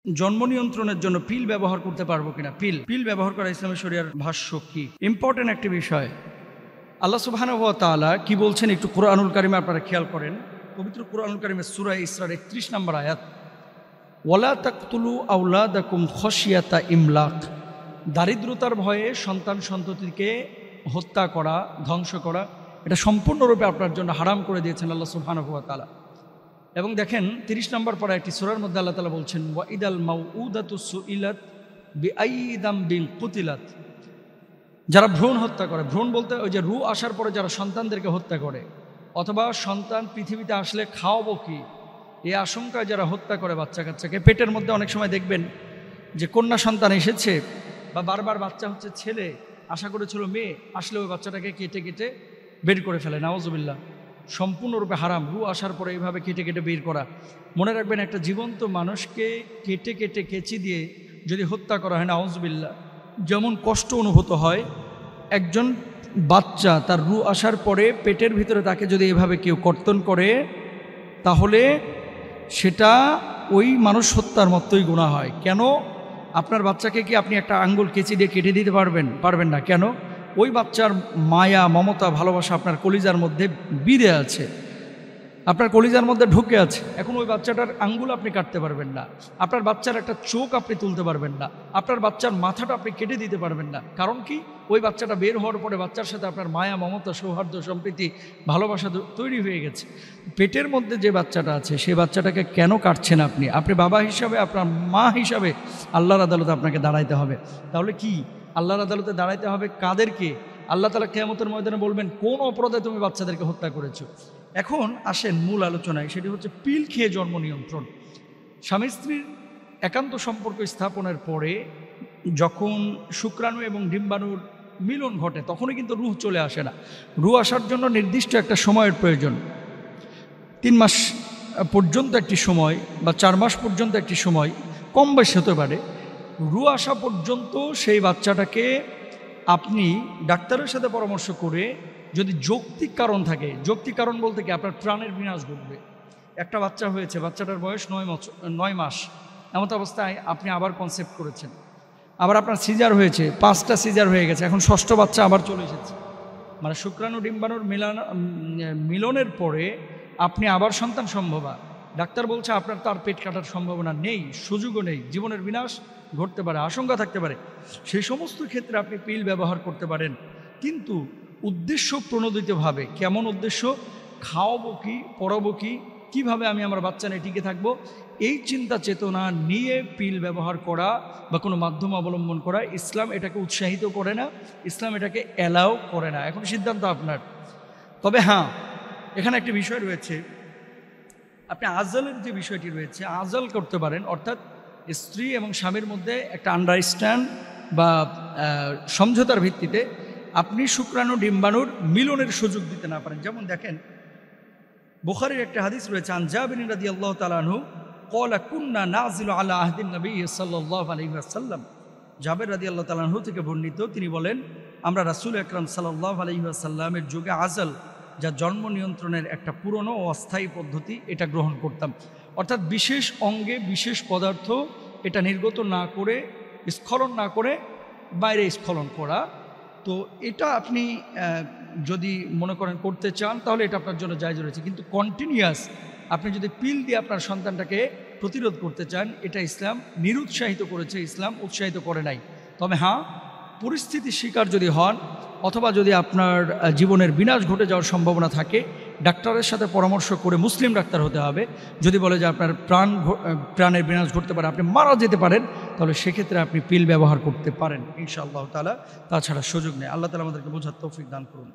জন্ম নিয়ন্ত্রণের জন্য পিল ব্যবহার করতে পারবো কিনা? পিল ব্যবহার করা ইসলামের শরিয়ার ভাষ্য কি? ইম্পর্টেন্ট একটি বিষয়। আল্লাহ সুবহানাহু ওয়া তাআলা কি বলছেন একটু কুরআনুল কারিমে আপনারা খেয়াল করেন। পবিত্র কুরআনুল কারিমে সূরা ইসরার 31 নম্বর আয়াত, ওয়ালা তাকতুলু আওলাদাকুম খশিয়াতা ইমলাক। দারিদ্রতার ভয়ে সন্তান সন্ততিকে হত্যা করা, ধ্বংস করা, এটা সম্পূর্ণরূপে আপনার জন্য হারাম করে দিয়েছেন আল্লাহ সুবহানাহু ওয়া তাআলা। এবং দেখেন 30 নম্বর পরে একটি সূরার মধ্যে আল্লাহ তাআলা বলছেন, ওয়া ইদাল মাউউদাতু সুইলাত বিআইয়ি দামবিন কুতিলাত। যারা ভ্রূণ হত্যা করে, ভ্রূণ বলতে ওই যে রূহ আসার পরে যারা সন্তানদেরকে হত্যা করে, অথবা সন্তান পৃথিবীতে আসলে খাওয়াবো কি এই আশঙ্কায় যারা হত্যা করে বাচ্চা কাচ্চাকে। পেটের মধ্যে অনেক সময় দেখবেন যে কন্যা সন্তান এসেছে বা বারবার বাচ্চা হচ্ছে ছেলে, আশা করেছিল মেয়ে, আসলে ওই বাচ্চাটাকে কেটে কেটে বের করে ফেলে। নাউজুবিল্লাহ, সম্পূর্ণরূপে হারাম রূহ আসার পরে এইভাবে কেটে কেটে বের করা। মনে রাখবেন, একটা জীবন্ত মানুষকে কেটে কেটে কেচি দিয়ে যদি হত্যা করা হয়, নাউজুবিল্লাহ, যেমন কষ্ট অনুভূত হয়, একজন বাচ্চা তার রূহ আসার পরে পেটের ভিতরে তাকে যদি এভাবে কেউ কর্তন করে, তাহলে সেটা ওই মানুষ হত্যার মতোই গুনাহ হয়। কেন? আপনার বাচ্চাকে কি আপনি একটা আঙ্গুল কেচি দিয়ে কেটে দিতে পারবেন না? কেন? ওই বাচ্চার মায়া, মমতা, ভালোবাসা আপনার কলিজার মধ্যে বিঁধে আছে, আপনার কলিজার মধ্যে ঢুকে আছে। এখন ওই বাচ্চাটার আঙ্গুল আপনি কাটতে পারবেন না, আপনার বাচ্চার একটা চোখ আপনি তুলতে পারবেন না, আপনার বাচ্চার মাথাটা আপনি কেটে দিতে পারবেন না। কারণ কি? ওই বাচ্চাটা বের হওয়ার পরে বাচ্চার সাথে আপনার মায়া, মমতা, সৌহার্দ্য, সম্প্রীতি, ভালোবাসা তৈরি হয়ে গেছে। পেটের মধ্যে যে বাচ্চাটা আছে সেই বাচ্চাটাকে কেন কাটছেন আপনি? আপনি বাবা হিসাবে, আপনার মা হিসাবে আল্লাহর আদালতে আপনাকে দাঁড়াইতে হবে। তাহলে কি আল্লাহর আদালতে দাঁড়াইতে হবে কাদেরকে? আল্লাহ তাআলা কিয়ামতের ময়দানে বলবেন, কোন অপরাধে তুমি বাচ্চাদেরকে হত্যা করেছো? এখন আসেন মূল আলোচনায়, সেটি হচ্ছে পিল খেয়ে জন্ম নিয়ন্ত্রণ। স্বামী স্ত্রীর একান্ত সম্পর্ক স্থাপনের পরে যখন শুক্রাণু এবং ডিম্বাণুর মিলন ঘটে, তখনই কিন্তু রূহ চলে আসে না। রূহ আসার জন্য নির্দিষ্ট একটা সময়ের প্রয়োজন। 3 মাস পর্যন্ত একটি সময় বা 4 মাস পর্যন্ত একটি সময়, কম বেশি হতে পারে। রূহ আসা পর্যন্ত সেই বাচ্চাটাকে আপনি ডাক্তারের সাথে পরামর্শ করে, যদি যৌক্তিক কারণ থাকে, যৌক্তিক কারণ বলতে কি আপনার প্রাণের বিনাশ ঘটবে। একটা বাচ্চা হয়েছে, বাচ্চাটার বয়স 9 মাস, এমত অবস্থায় আপনি আবার কনসেপ্ট করেছেন, আবার আপনার সিজার হয়েছে, 5টা সিজার হয়ে গেছে, এখন 6ষ্ঠ বাচ্চা আবার চলে এসেছে। মানে শুক্রাণু ডিম্বাণুর মিলনের পরে আপনি আবার সন্তান সম্ভবা। ডাক্তার বলছে আপনার তার পেট কাটার সম্ভাবনা নেই, সুযোগও নেই, জীবনের বিনাশ ঘটতে পারে, আশঙ্কা থাকতে পারে। সেই সমস্ত ক্ষেত্রে আপনি পিল ব্যবহার করতে পারেন, কিন্তু উদ্দেশ্য প্রণোদিতভাবে। কেমন উদ্দেশ্য? খাওয়াবো কি, পড়াবো কি, কীভাবে আমি আমার বাচ্চা নিয়ে টিকে থাকবো, এই চিন্তা চেতনা নিয়ে পিল ব্যবহার করা বা কোনো মাধ্যম অবলম্বন করা, ইসলাম এটাকে উৎসাহিত করে না, ইসলাম এটাকে অ্যালাউ করে না। এখন সিদ্ধান্ত আপনার। তবে হ্যাঁ, এখানে একটি বিষয় রয়েছে, আপনি আজালের যে বিষয়টি রয়েছে, আজাল করতে পারেন। অর্থাৎ স্ত্রী এবং স্বামীর মধ্যে একটা আন্ডারস্ট্যান্ড বা সমঝোতার ভিত্তিতে আপনি শুক্রাণু ডিম্বাণুর মিলনের সুযোগ দিতে না পারেন। যেমন দেখেন, বুখারীর একটা হাদিস রয়েছে, আন জাবির রাদিয়াল্লাহু তাআলা আনহু ক্বালা কুন্না নাযিলু আলা আহদিন নবী সাল্লাল্লাহু আলাইহি ওয়াসাল্লাম। জাবির রাদিয়াল্লাহু তাআলা আনহু থেকে বর্ণিত, তিনি বলেন, আমরা রাসূল আকরাম সাল্লাল্লাহু আলাইহি ওয়াসাল্লামের যুগে আজাল, যা জন্ম নিয়ন্ত্রণের একটা পুরনো ও অস্থায়ী পদ্ধতি, এটা গ্রহণ করতাম। অর্থাৎ বিশেষ অঙ্গে বিশেষ পদার্থ এটা নির্গত না করে, স্খলন না করে বাইরে স্খলন করা। তো এটা আপনি যদি মনে করেন করতে চান, তাহলে এটা আপনার জন্য জায়েজ রয়েছে। কিন্তু কন্টিনিউয়াস আপনি যদি পিল দিয়ে আপনার সন্তানটাকে প্রতিরোধ করতে চান, এটা ইসলাম নিরুৎসাহিত করেছে, ইসলাম উৎসাহিত করে নাই। তবে হ্যাঁ, পরিস্থিতির শিকার যদি হন, অথবা যদি আপনার জীবনের বিনাশ ঘটে যাওয়ার সম্ভাবনা থাকে, ডাক্তারের সাথে পরামর্শ করে, মুসলিম ডাক্তার হতে হবে। যদি বলে যে আপনার প্রাণের বিনাশ ঘটতে পারে, আপনি মারা যেতে পারেন, তাহলে সেক্ষেত্রে আপনি পিল ব্যবহার করতে পারেন ইনশাআল্লাহ তাআলা। তাছাড়া সুযোগ নেই। আল্লাহ তাআলা আমাদেরকে বোঝার তৌফিক দান করুন।